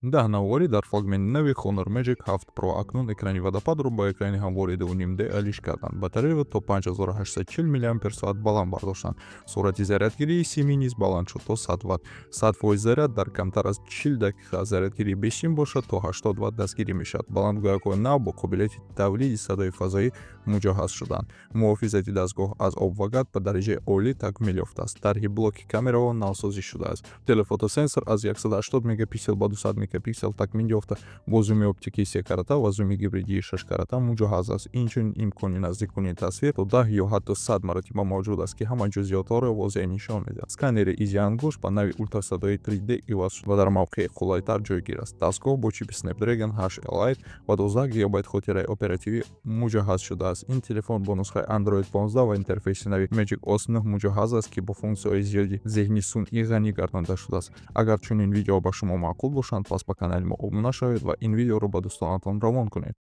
10 навори дар флагмени нави Honor Magic 7 Pro акнун экрани водопадро ба экрани ҳамвори 2.5D алиш карданд. Батареяро то 5840 мАч баланд бардоштанд. Суръати зарядгирии сими низ баланд шуд то 100 Вт. 100% заряд дар камтар аз 40 дақиқа, зарядгирии бешин бошад то 80 Вт дастгирӣ мешавад. Баландгӯякҳои нав бо қобилияти тавлиди садои фазоӣ муҷоҳҳаз шуданд. Муҳофизати дастгоҳ аз об ва гард ба дараҷаи олӣ такмил ёфтааст. Тарҳи блоки камераҳо навсозӣ шудааст. Телефотосенсор аз 180 мегапиксел ба 200 мегапиксел такмил ёфта, бо зуми оптикии 3 карата ва зуми гибридии 6 карата муҷоҳҳаз аст. Инчунин имкони наздиккунии тасвир то 10 ё ҳатто 100 маротиба мавҷуд аст, ки ҳама ҷузъиётҳоро возеҳ нишон медиҳад. Сканери изи ангуш ба нави ультрасадои 3D иваз шуд ва дар мавқеи қулайтар ҷойгир аст. Дастгоҳ бо чипи Snapdragon 8 Elite ва 12 гигабайт хотираи оперативӣ муҷаҳҳаз шудааст. Ин телефон бо нусхаи Android 15 ва интерфейси нави Magic OS 9 муҷаҳҳаз аст, ки бо функсияҳои зиёди зеҳни сунъӣ ғанӣ гардонида шудааст. Агар чунин видео ба шумо маъқул бошанд, пас ба канали мо обуна шавед ва ин видеоро ба дӯстонатон равон кунед.